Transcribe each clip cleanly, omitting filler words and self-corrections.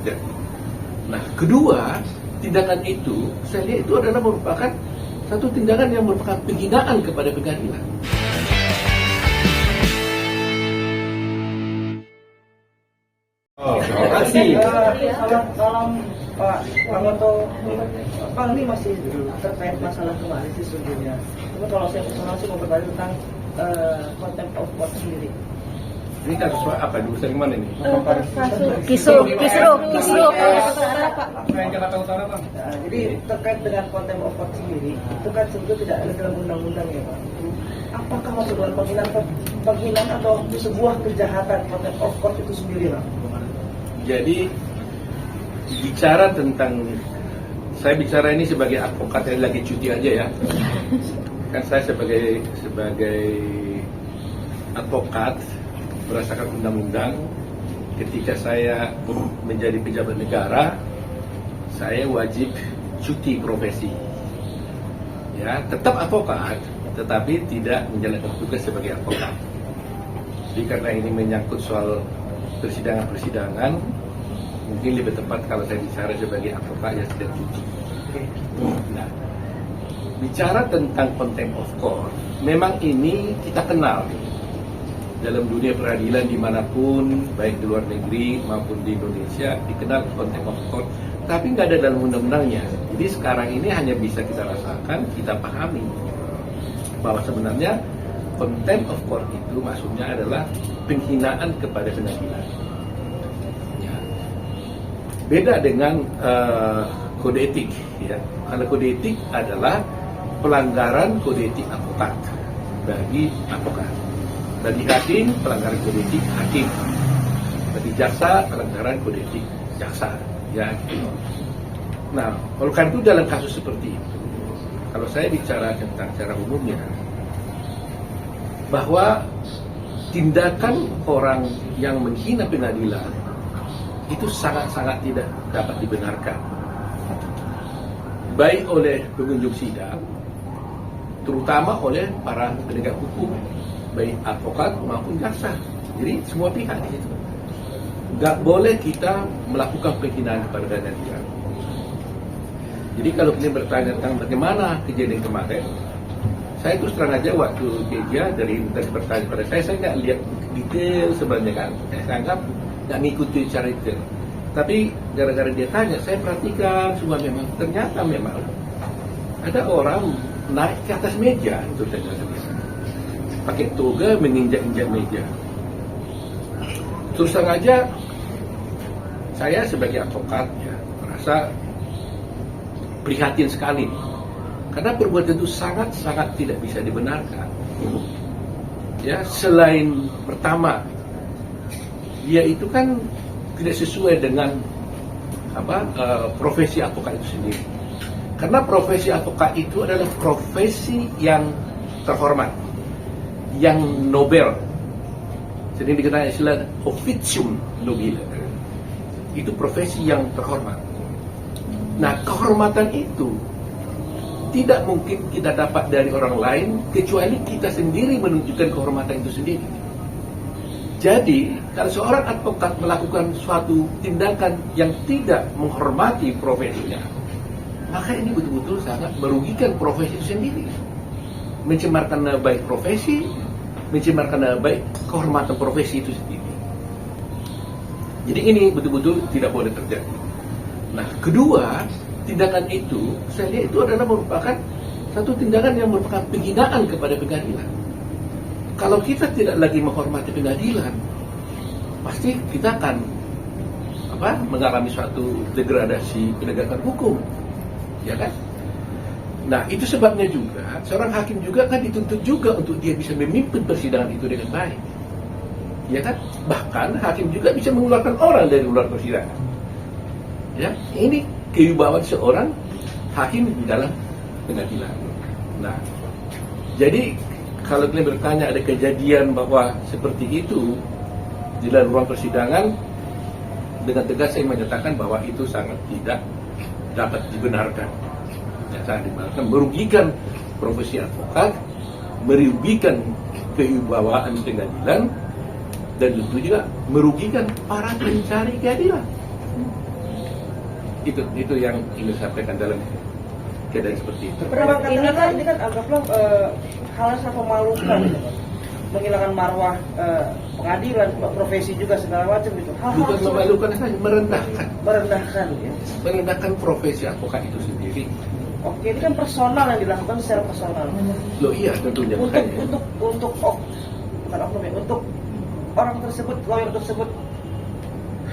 terjadi. Nah, kedua, tindakan itu saya lihat itu adalah merupakan satu tindakan yang merupakan penghinaan kepada pengadilan. Terima kasih. Salam Pak Pramoto. Pak, ini masih terkait masalah kemarin sih sebetulnya. Cuma kalau saya personal sih mau bertanya tentang contempt of court sendiri. Ini kasus apa? Urusan mana ini? Kisruh. Apa yang Jakarta Utara, Bang? Nah, jadi terkait dengan contempt of court sendiri, itu kan sebetulnya tidak ada dalam undang-undang ya Pak. Apakah masuk dalam penghinaan atau sebuah kejahatan contempt of court itu sendiri Pak? Jadi bicara tentang, saya bicara ini sebagai advokat yang lagi cuti aja ya. Kan saya sebagai advokat berdasarkan undang-undang, ketika saya menjadi pejabat negara, saya wajib cuti profesi. Ya, tetap advokat, tetapi tidak menjalankan tugas sebagai advokat. Jadi karena ini menyangkut soal persidangan, mungkin lebih tepat kalau saya bicara sebagai advokat yang sedang cuti. Nah, bicara tentang contempt of court, memang ini kita kenal dalam dunia peradilan dimanapun, baik di luar negeri maupun di Indonesia, dikenal contempt of court, tapi nggak ada dalam undang-undangnya. Jadi sekarang ini hanya bisa kita rasakan, kita pahami bahwa sebenarnya contempt of court itu maksudnya adalah penghinaan kepada pengadilan. Ya. Beda dengan kode etik. Ya. Kalau kode etik adalah pelanggaran kode etik advokat bagi advokat. Bagi hakim, pelanggaran kode etik hakim. Bagi jaksa, pelanggaran kode etik jaksa. Ya, gitu. Nah, oleh karena itu dalam kasus seperti itu, kalau saya bicara tentang secara umumnya, bahwa tindakan orang yang menghina pengadilan itu sangat-sangat tidak dapat dibenarkan, baik oleh pengunjung sidang, terutama oleh para penegak hukum, baik advokat maupun jaksa. Jadi semua pihak di situ. Nggak boleh kita melakukan penghinaan kepada pengadilan. Jadi kalau kalian bertanya tentang bagaimana kejadian kemarin, saya terus terang aja waktu media dari bertanya pada saya nggak lihat detail sebenarnya kan. Saya anggap nggak ngikuti secara detail. Tapi gara-gara dia tanya, saya perhatikan semua memang ternyata memang ada orang naik ke atas meja itu ternyata pakai toga menginjak-injak meja. Terus terang aja, saya sebagai advokat ya merasa prihatin sekali karena perbuatan itu sangat-sangat tidak bisa dibenarkan. Ya, selain pertama, dia itu kan tidak sesuai dengan profesi advokat itu sendiri. Karena profesi advokat itu adalah profesi yang terhormat, yang nobel. Sering dikenal istilah officium nobile. Itu profesi yang terhormat. Nah, kehormatan itu tidak mungkin kita dapat dari orang lain kecuali kita sendiri menunjukkan kehormatan itu sendiri. Jadi, kalau seorang advokat melakukan suatu tindakan yang tidak menghormati profesinya, maka ini betul-betul sangat merugikan profesi itu sendiri. Mencemarkan nama baik profesi, mencemarkan nama baik kehormatan profesi itu sendiri. Jadi ini betul-betul tidak boleh terjadi. Nah, kedua, tindakan itu, saya lihat itu adalah merupakan satu tindakan yang merupakan penghinaan kepada pengadilan. Kalau kita tidak lagi menghormati pengadilan, pasti kita akan mengalami suatu degradasi penegakan hukum, ya kan? Nah, itu sebabnya juga seorang hakim juga kan dituntut juga untuk dia bisa memimpin persidangan itu dengan baik, ya kan? Bahkan hakim juga bisa mengeluarkan orang dari luar persidangan. Ya, ini kewibawaan seorang hakim di dalam pengadilan. Nah, jadi kalau kalian bertanya ada kejadian bahwa seperti itu di dalam ruang persidangan, dengan tegas saya menyatakan bahwa itu sangat tidak dapat dibenarkan. Ya, sangat dibenarkan, merugikan profesi advokat, merugikan kewibawaan pengadilan, dan tentu juga merugikan para pencari keadilan. Itu yang ingin saya sampaikan dalam keadaan seperti itu. Pernah katakanlah ini kan anggaplah hal yang sangat memalukan gitu, Pak. Menghilangkan marwah pengadilan, profesi juga segala macam gitu. Hal-hal Bukan seperti- memalukan saja, merendahkan ya. merendahkan profesi advokat itu sendiri. Oke, ini kan personal yang dilakukan secara personal. Loh iya tentunya Untuk makanya. bukan oknum ya, untuk orang tersebut, lawyer tersebut,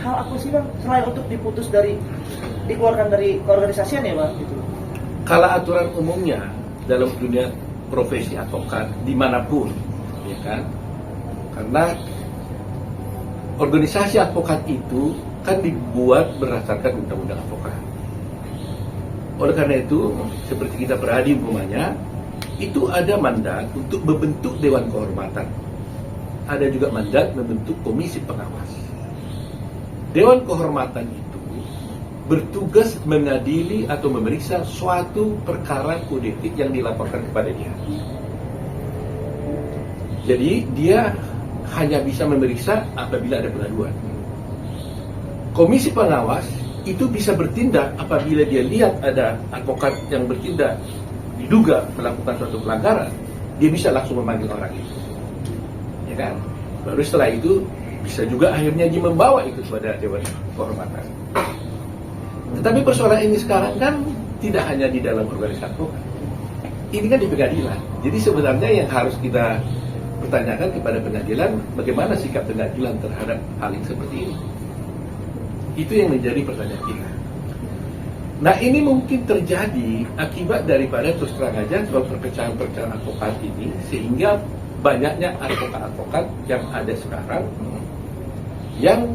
hal apa sih Bang? Selain untuk dikeluarkan dari keorganisasian ya Bang gitu. Kalau aturan umumnya dalam dunia profesi advokat dimanapun, ya kan? Karena organisasi advokat itu kan dibuat berdasarkan undang-undang advokat. Oleh karena itu, seperti kita beradi umpamanya, itu ada mandat untuk membentuk Dewan Kehormatan. Ada juga mandat membentuk komisi pengawas. Dewan Kehormatan itu bertugas mengadili atau memeriksa suatu perkara kode etik yang dilaporkan kepada dia. Jadi dia hanya bisa memeriksa apabila ada pengaduan. Komisi pengawas itu bisa bertindak apabila dia lihat ada advokat yang bertindak diduga melakukan suatu pelanggaran, dia bisa langsung memanggil orang itu. Ya kan? Baru setelah itu bisa juga akhirnya dia membawa itu kepada Dewan Kehormatan. Tetapi persoalan ini sekarang kan tidak hanya di dalam organisasi advokat. Ini kan di pengadilan. Jadi sebenarnya yang harus kita pertanyakan kepada pengadilan, bagaimana sikap pengadilan terhadap hal yang seperti ini. Itu yang menjadi pertanyaan kita. Nah ini mungkin terjadi akibat daripada terus terang aja soal perpecahan-perpecahan advokat ini, sehingga banyaknya advokat-advokat yang ada sekarang yang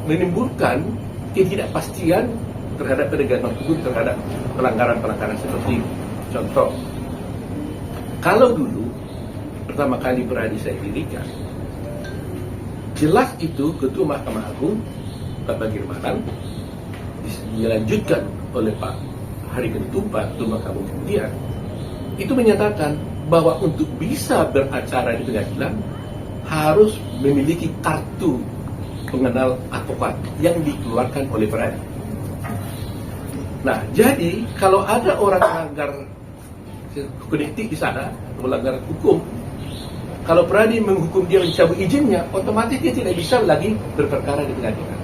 menimbulkan ketidakpastian terhadap penegakan hukum terhadap pelanggaran-pelanggaran seperti ini. Contoh, kalau dulu pertama kali beradi saya dirikan, jelas itu Ketua Mahkamah Agung Pak Bagirmanan dilanjutkan oleh Pak Hari Ketumpa Ketua Mahkamah Agung kemudian itu menyatakan bahwa untuk bisa beracara di pengadilan harus memiliki kartu pengenal advokat yang dikeluarkan oleh Peradi. Nah, jadi kalau ada orang melanggar kode etik di sana, melanggar hukum, kalau Peradi menghukum dia mencabut izinnya, otomatis dia tidak bisa lagi berperkara di pengadilan.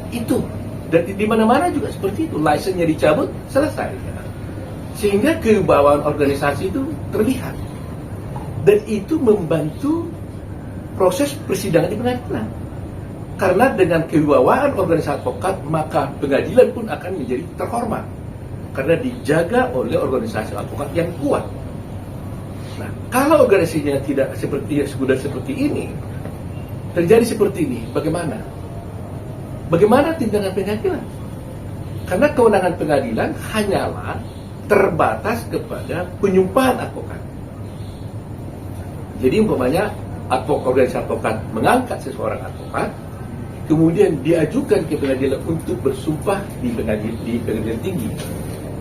Itu, dan di mana-mana juga seperti itu, lisensinya dicabut, selesai. Sehingga kewibawaan organisasi itu terlihat, dan itu membantu proses persidangan di pengadilan. Karena dengan kewibawaan organisasi advokat, maka pengadilan pun akan menjadi terhormat. Karena dijaga oleh organisasi advokat yang kuat. Nah, kalau organisasinya tidak seperti ini, terjadi seperti ini, bagaimana? Bagaimana tindakan pengadilan? Karena kewenangan pengadilan hanyalah terbatas kepada penyumpahan advokat. Jadi umpamanya organisasi advokat mengangkat seseorang advokat, kemudian diajukan ke pengadilan untuk bersumpah di pengadilan tinggi.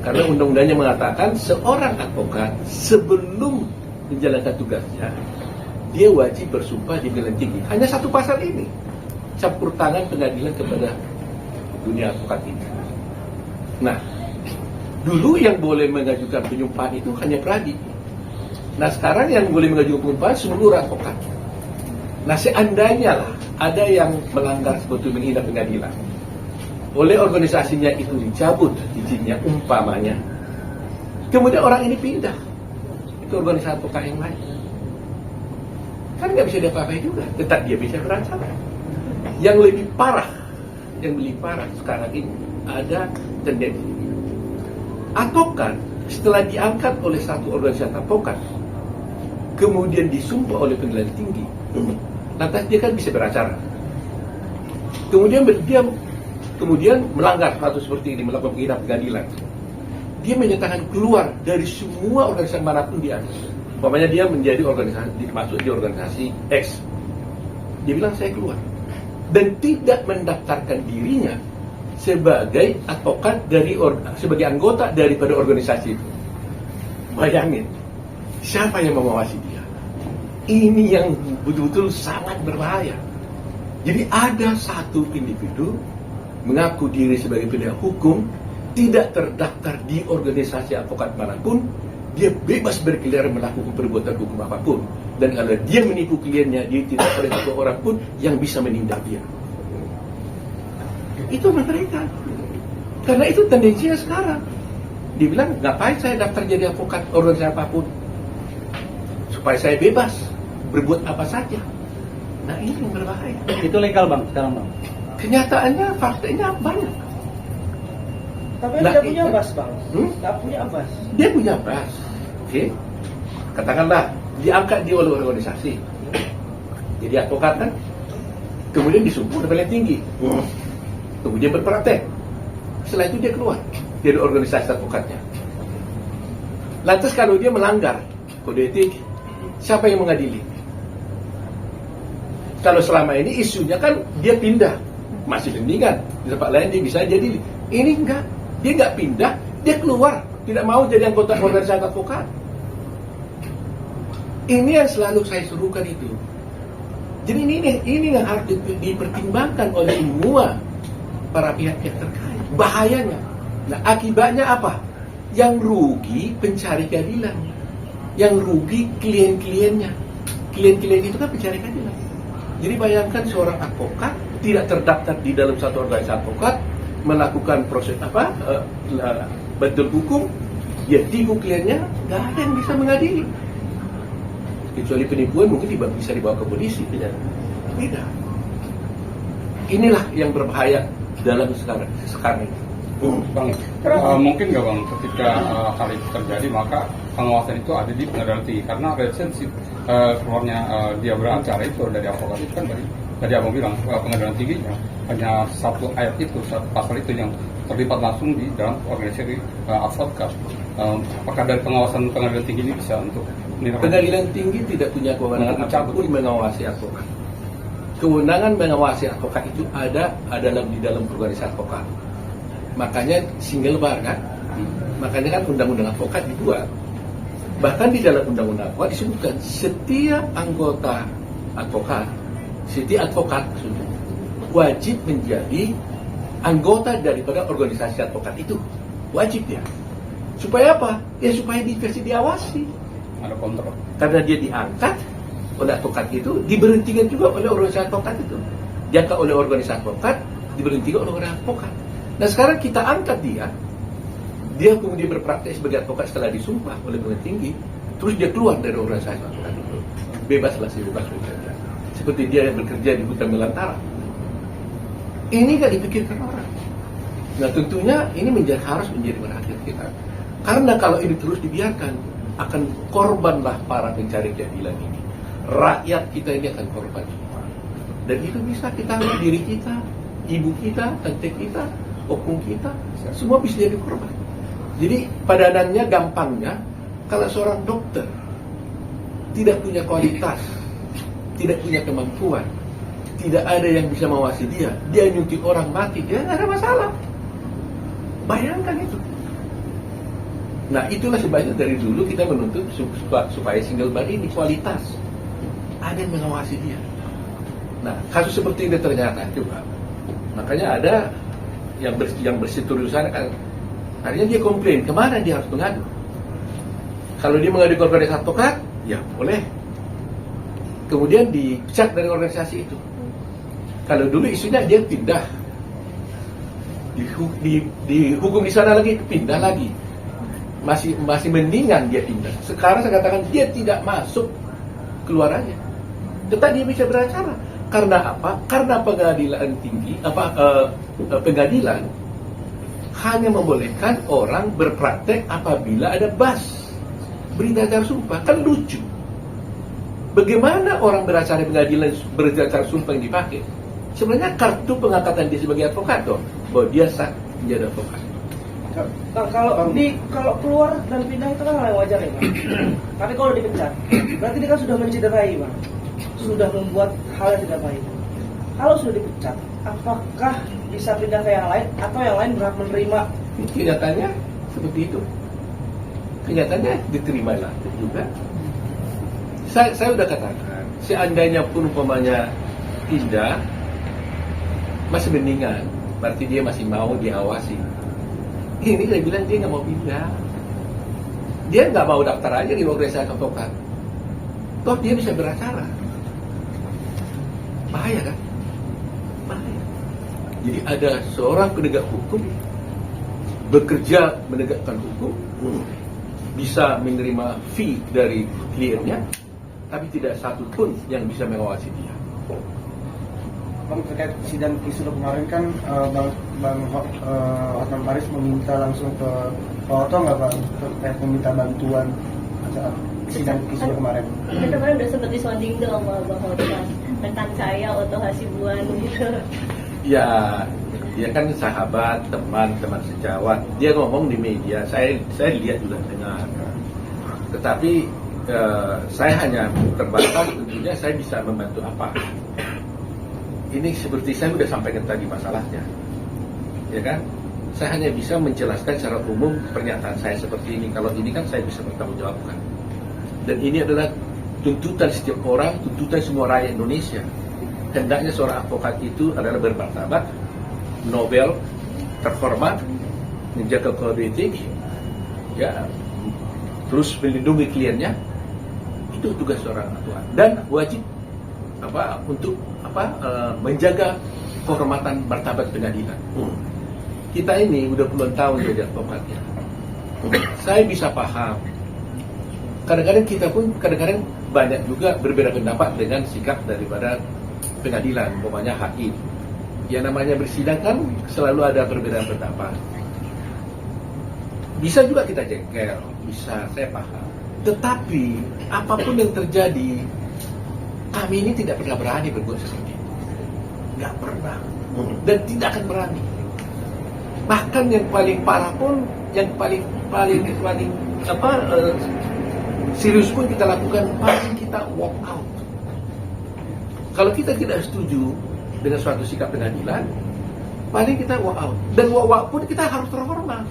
Karena undang-undangnya mengatakan seorang advokat sebelum menjalankan tugasnya, dia wajib bersumpah di pengadilan tinggi. Hanya satu pasal ini, campur tangan pengadilan kepada dunia advokat ini. Nah, dulu yang boleh mengajukan penyumpahan itu hanya Peradi. Nah, sekarang yang boleh mengajukan penyumpahan seluruh advokat. Nah, seandainya lah ada yang melanggar sebetulnya menghina pengadilan, oleh organisasinya itu dicabut izinnya umpamanya, kemudian orang ini pindah ke organisasi advokat yang lain, kan nggak bisa diapa-apain juga, tetap dia bisa beracara. Yang lebih parah sekarang ini ada tendensi advokat setelah diangkat oleh satu organisasi advokat, kemudian disumpah oleh pengadilan tinggi, lantas dia kan bisa beracara, kemudian melanggar hal seperti ini, melakukan penghinaan pengadilan, dia menyatakan keluar dari semua organisasi manapun dia ada. Umpamanya dia menjadi masuk di organisasi X, dia bilang saya keluar, dan tidak mendaftarkan dirinya sebagai advokat sebagai anggota daripada organisasi itu. Bayangin, siapa yang mengawasi dia? Ini yang betul-betul sangat berbahaya. Jadi ada satu individu mengaku diri sebagai penegak hukum, tidak terdaftar di organisasi advokat manapun, dia bebas berkeliaran melakukan perbuatan hukum apapun. Dan kalau dia menipu kliennya, dia tidak ada satu orang pun yang bisa menindak dia. Itu mereka. Karena itu tendensinya sekarang. Dia bilang, ngapain saya daftar jadi advokat organisasi apapun? Supaya saya bebas berbuat apa saja. Nah, ini yang berbahaya. Itu legal bang sekarang bang. Kenyataannya, faktanya banyak. Tapi Nah, dia punya itu- bas bang, Hmm? nggak punya bas. Dia punya bas, oke? Katakanlah diangkat dia oleh organisasi, jadi advokat kan, kemudian disumpah di paling tinggi, kemudian berpraktek. Setelah itu dia keluar dari organisasi advokatnya. Lantas kalau dia melanggar kode etik, siapa yang mengadili? Kalau selama ini isunya kan dia pindah, masih mendingan di tempat lain dia bisa jadi. Ini enggak, dia enggak pindah, dia keluar, tidak mau jadi anggota organisasi advokat. Ini yang selalu saya suruhkan itu. Jadi ini yang harus dipertimbangkan oleh semua para pihak-pihak terkait. Bahayanya. Nah, akibatnya apa? Yang rugi pencari keadilan, yang rugi klien-kliennya. Klien-klien itu kan pencari keadilan. Jadi bayangkan seorang advokat tidak terdaftar di dalam satu organisasi advokat, melakukan proses bantuan hukum, dia tipu kliennya, nggak ada yang bisa mengadili. Kecuali penipuan mungkin bisa dibawa ke polisi, tidak. Beda. Inilah yang berbahaya dalam sekarang ini. Bang, mungkin nggak bang ketika hal itu terjadi maka pengawasan itu ada di pengadilan tinggi karena relationship keluarnya dia beracara itu dari advokat itu kan tadi abang bilang pengadilan tinggi hanya satu ayat itu, satu pasal itu yang terlibat langsung di dalam organisasi advokat. Apakah dari pengawasan pengadilan tinggi ini bisa untuk Pengadilan tinggi tidak punya kewenangan apapun mengawasi advokat. Kewenangan mengawasi advokat itu ada di dalam organisasi advokat. Makanya single bar kan, makanya kan undang-undang advokat dibuat. Bahkan di dalam undang-undang advokat disebutkan setiap anggota advokat, setiap advokat maksudnya, wajib menjadi anggota daripada organisasi advokat itu, wajib dia. Supaya apa? Ya supaya diawasi. ada kontrol? Karena dia diangkat oleh advokat itu, diberhentikan juga oleh organisasi advokat itu. Diangkat oleh organisasi advokat, diberhentikan oleh orang advokat. Nah sekarang kita angkat dia kemudian berpraktek sebagai advokat setelah disumpah oleh pengadilan tinggi, terus dia keluar dari organisasi advokat itu, bebaslah bebas bekerja. Seperti dia yang bekerja di hutan belantara. Ini gak dipikirkan orang. Nah tentunya ini harus menjadi perhatian kita. Karena kalau ini terus dibiarkan, akan korbanlah para pencari keadilan ini. Rakyat kita ini akan korban semua. Dan itu bisa kita ambil diri kita, ibu kita, tante kita, opung kita, semua bisa jadi korban. Jadi padanannya gampangnya, kalau seorang dokter tidak punya kualitas, tidak punya kemampuan, tidak ada yang bisa mengawasi dia nyuntik orang mati, dia nggak ada masalah. Bayangkan itu. Nah itulah sebabnya dari dulu kita menuntut supaya single bar ini kualitas, ada yang mengawasi dia. Nah kasus seperti ini ternyata juga, makanya ada yang bersiterusan kan, akhirnya dia komplain, kemana dia harus mengadu? Kalau dia mengadu ke organisasi advokat, ya boleh. Kemudian dipecat dari organisasi itu. Kalau dulu isunya dia pindah, dihukum di sana lagi, pindah lagi. Masih mendingan dia pindah. Sekarang saya katakan dia tidak masuk, keluar aja. Tetap dia bisa beracara. Karena apa? Karena pengadilan tinggi, pengadilan hanya membolehkan orang berpraktek apabila ada bas berita acara sumpah. Kan lucu. Bagaimana orang beracara di pengadilan berita acara sumpah yang dipakai? Sebenarnya kartu pengangkatan dia sebagai advokat dong, bahwa dia sah menjadi advokat. Nah, kalau keluar dan pindah itu kan hal yang wajar ya Bang. Tapi kalau dipecat, berarti dia kan sudah mencederai Bang, sudah membuat hal yang tidak baik. Kalau sudah dipecat, apakah bisa pindah ke yang lain atau yang lain berhak menerima? Kenyataannya seperti itu. Kenyataannya diterima lah juga. Saya udah katakan, seandainya pun umpamanya pindah, masih mendingan berarti dia masih mau diawasi. Ini dia bilang dia nggak mau pindah. Dia nggak mau daftar aja di organisasi advokat. Toh dia bisa beracara. Bahaya kan? Bahaya. Jadi ada seorang penegak hukum bekerja menegakkan hukum, bisa menerima fee dari kliennya, tapi tidak satu pun yang bisa mengawasi dia. Bang, terkait sidang Kisruh kemarin kan Bang Hotman Paris meminta langsung ke Pak Oto nggak Bang terkait meminta bantuan saat sidang Kisruh kemarin? Kan kemarin udah sempat disonding tuh sama Bang Hotman tentang saya Oto Hasibuan gitu. Ya kan sahabat, teman sejawat. Dia ngomong di media, saya lihat juga dengar. Tetapi saya hanya terbatas, tentunya saya bisa membantu apa. Ini seperti saya sudah sampaikan tadi masalahnya, ya kan? Saya hanya bisa menjelaskan secara umum pernyataan saya seperti ini. Kalau ini kan saya bisa bertanggungjawabkan. Dan ini adalah tuntutan setiap orang, tuntutan semua rakyat Indonesia. Hendaknya seorang advokat itu adalah bermartabat, Nobel, terhormat, menjaga kode etik, ya, terus melindungi kliennya. Itu tugas seorang advokat dan wajib untuk menjaga kehormatan martabat pengadilan. Kita ini udah puluhan tahun jadi advokatnya. Saya bisa paham. Kadang-kadang kita pun banyak juga berbeda pendapat dengan sikap daripada pengadilan, umpamanya hakim. Yang namanya bersidang kan selalu ada perbedaan pendapat. Bisa juga kita jengkel, bisa, saya paham. Tetapi apapun yang terjadi, kami ini tidak pernah berani berbuat seperti itu. Nggak pernah. Dan tidak akan berani. Bahkan yang paling parah pun, yang paling serius pun kita lakukan, paling kita walk out. Kalau kita tidak setuju dengan suatu sikap pengadilan, paling kita walk out. Dan walk out pun kita harus terhormat.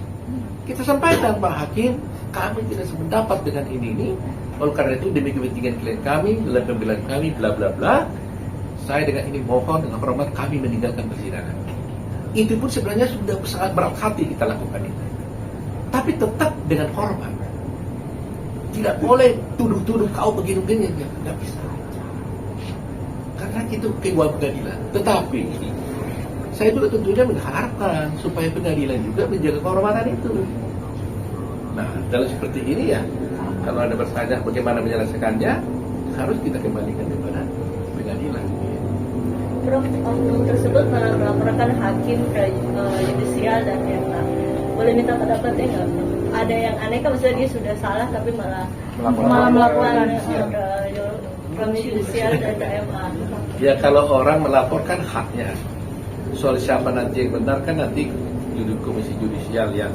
Kita sampaikan, Pak Hakim, kami tidak sependapat dengan ini. Oleh karena itu demi kepentingan klien kami, dalam pembelaan kami, bla bla bla, saya dengan ini mohon dengan hormat kami meninggalkan persidangan. Itu pun sebenarnya sudah sangat berat hati kita lakukan itu. Tapi tetap dengan hormat. Tidak boleh tuduh-tuduh kau begini-begini, tidak bisa. Karena itu kewajiban pengadilan. Tetapi saya juga tentunya mengharapkan supaya pengadilan juga menjaga kehormatan itu. Nah, dalam seperti ini ya, kalau ada bertanya bagaimana menyelesaikannya, harus kita kembalikan kepada pengadilan. Prof, oknum tersebut malah melaporkan hakim ke yudisial dan MA. Boleh minta pendapatnya nggak? Ada yang aneh kan, maksudnya dia sudah salah tapi malah melaporkan ke yudisial dan ke MA. Ya kalau orang melaporkan haknya, soal siapa nanti yang benar kan nanti komisi yudisial yang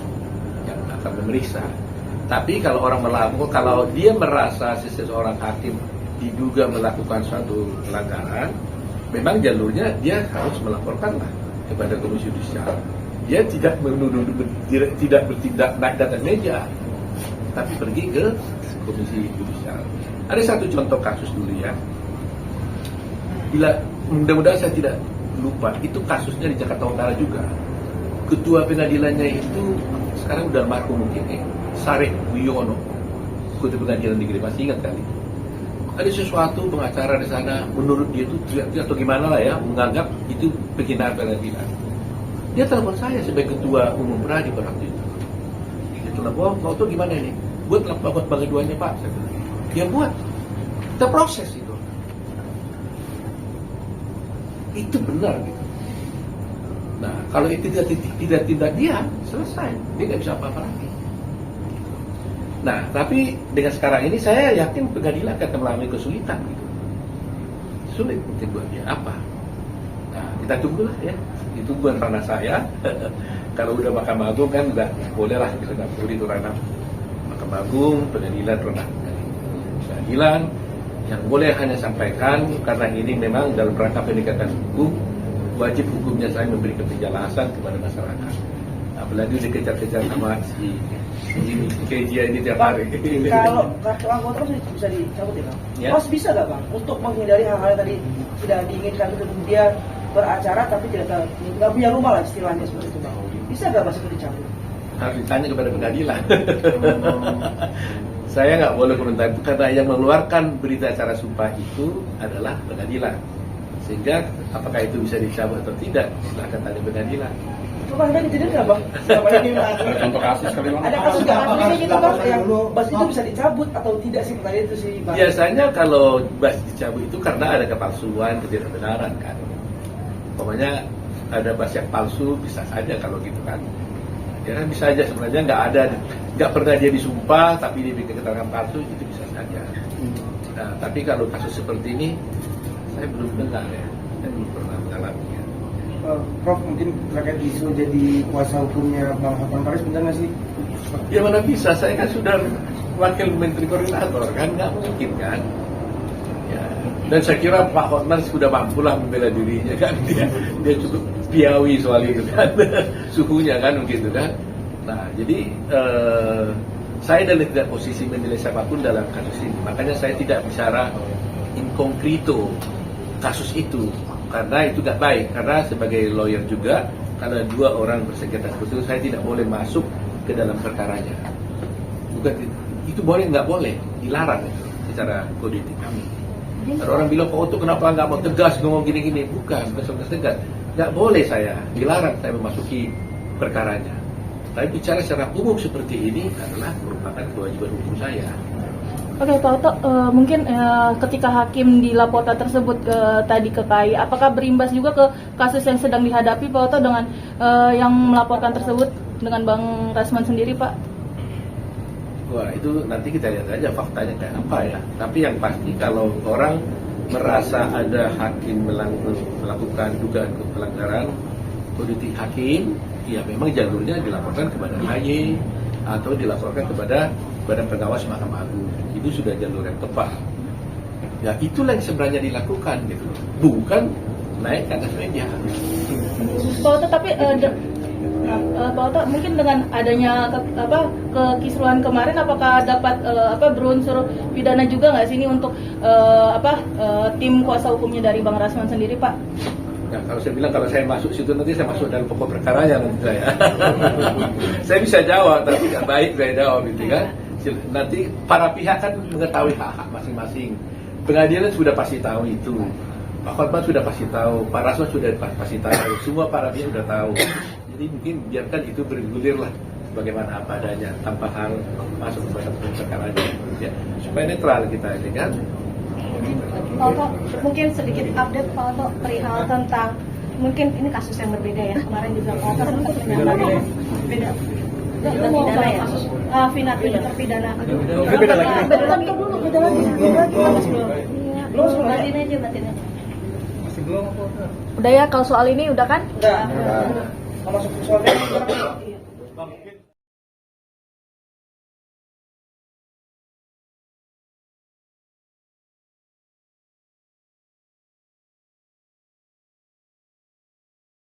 akan memeriksa. Tapi kalau orang melapor, kalau dia merasa seseorang hakim diduga melakukan suatu pelanggaran, memang jalurnya dia harus melaporkanlah kepada komisi yudisial. Dia tidak menuduh, tidak bertindak naik dan meja, tapi pergi ke komisi yudisial. Ada satu contoh kasus dulu ya. Bila mudah-mudahan saya tidak lupa, itu kasusnya di Jakarta Utara juga. Ketua pengadilannya itu sekarang udah almarhum mungkin, Sareh Wiono, ketua pengadilan negeri, masih ingat kali? Ada sesuatu pengacara di sana, menurut dia itu tidak atau gimana lah ya, menganggap itu penghinaan pengadilan. Dia telepon saya sebagai ketua umum Pradi pada waktu itu. Dia telepon, kau tuh gimana ini? Buat pengaduannya Pak. Saya bilang. Dia buat, kita proses itu. Itu benar gitu. Nah, kalau itu tidak dia, selesai. Dia nggak bisa apa-apa lagi. Nah, tapi dengan sekarang ini saya yakin pengadilan akan mengalami kesulitan gitu. Sulit mungkin buat dia apa. Nah, kita tunggulah ya. Itu bukan ranah saya. Kalau udah Mahkamah Agung kan udah bolehlah kita dapur itu ranah Mahkamah Agung, pengadilan ranah pengadilan. Yang boleh hanya sampaikan karena ini memang dalam rangka penegakan hukum, wajib hukumnya saya memberikan penjelasan kepada masyarakat. Apalagi dikejar-kejar sama si KJ ini tiap hari. Kalau kartu anggota bisa dicabut ya Bang? Ya. Mas bisa nggak Bang untuk menghindari hal-hal yang tadi tidak diinginkan itu kemudian beracara tapi nggak punya rumah lah istilahnya seperti itu Bang. Bisa nggak Mas itu dicabut? Harus ditanya kepada pengadilan. Saya nggak boleh komentar itu karena yang mengeluarkan berita acara sumpah itu adalah pengadilan. Sehingga apakah itu bisa dicabut atau tidak, silahkan tanya pengadilan. Itu Bang, ada kejadian nggak Bang? Selama ini Bang? Ada contoh kasus kali Bang? Ada kasus nggak kasusnya gitu Bang yang bas itu bisa dicabut atau tidak sih pertanyaan itu sih Bang? Biasanya kalau bas dicabut itu karena ada kepalsuan, ketidakbenaran kan. Pokoknya ada bas yang palsu bisa saja kalau gitu kan. Ya kan bisa aja sebenarnya nggak pernah dia disumpah tapi dia bikin keterangan palsu itu bisa saja. Nah, tapi kalau kasus seperti ini saya belum dengar ya, saya belum pernah mengalaminya. Prof, mungkin terkait isu jadi kuasa hukumnya Bang Hotman Paris, benar nggak sih? Ya mana bisa, saya kan sudah wakil menteri koordinator kan, nggak mungkin kan. Ya. Dan saya kira Pak Hotman sudah mampulah membela dirinya kan, dia cukup piawi soal itu kan, suhunya kan begitu kan. Nah jadi saya dalam tidak posisi menilai siapapun dalam kasus ini, makanya saya tidak bicara in concreto kasus itu, karena itu nggak baik. Karena sebagai lawyer juga, karena dua orang bersengketa seperti itu, saya tidak boleh masuk ke dalam perkaranya. Bukan itu boleh nggak boleh, dilarang itu secara kode etik kami. Ada orang bilang, Pak Oto kenapa nggak mau tegas ngomong gini-gini? Bukan tegas, nggak boleh saya, dilarang saya memasuki perkaranya. Tapi bicara secara umum seperti ini adalah merupakan kewajiban hukum saya. Oke Pak Oto, mungkin ketika hakim dilaporkan tersebut tadi ke KAI, apakah berimbas juga ke kasus yang sedang dihadapi Pak Oto dengan yang melaporkan tersebut dengan Bang Rasman sendiri Pak? Wah itu nanti kita lihat aja faktanya kayak apa ya. Tapi yang pasti kalau orang merasa ada hakim melakukan dugaan pelanggaran kode etik hakim, ya memang jalurnya dilaporkan kepada KAI atau dilaporkan kepada Badan Pengawas Mahkamah Agung. Itu sudah jalur yang tepat. Ya itulah yang sebenarnya dilakukan gitu, bukan naik ke atas media. Pak Oto, tapi Pak Oto mungkin dengan adanya kekisruhan kemarin, apakah dapat berunsur pidana juga nggak sih ini untuk tim kuasa hukumnya dari Bang Rasman sendiri Pak? Nah, kalau saya bilang kalau saya masuk situ nanti saya masuk dalam pokok perkaranya nanti saya. Saya bisa jawab tapi nggak baik saya jawab gitu kan. Nanti para pihak kan mengetahui hak-hak masing-masing. Pengadilan sudah pasti tahu itu. Pak Hotman sudah pasti tahu, Pak Rasman sudah pasti tahu, semua para pihak sudah tahu. Jadi mungkin biarkan itu bergulir lah bagaimana apa adanya tanpa harus masuk ke dalam perkaranya. Ya, supaya netral kita ini kan. Pak Oto, mungkin sedikit update Pak Oto perihal tentang mungkin ini kasus yang berbeda ya, kemarin juga Pak Oto sempat menyatakan beda terpidana ya, Vina terpidana. Beda lagi. Beda lagi. Batin aja. Udah ya kalau soal ini udah kan? Udah. Masuk soalnya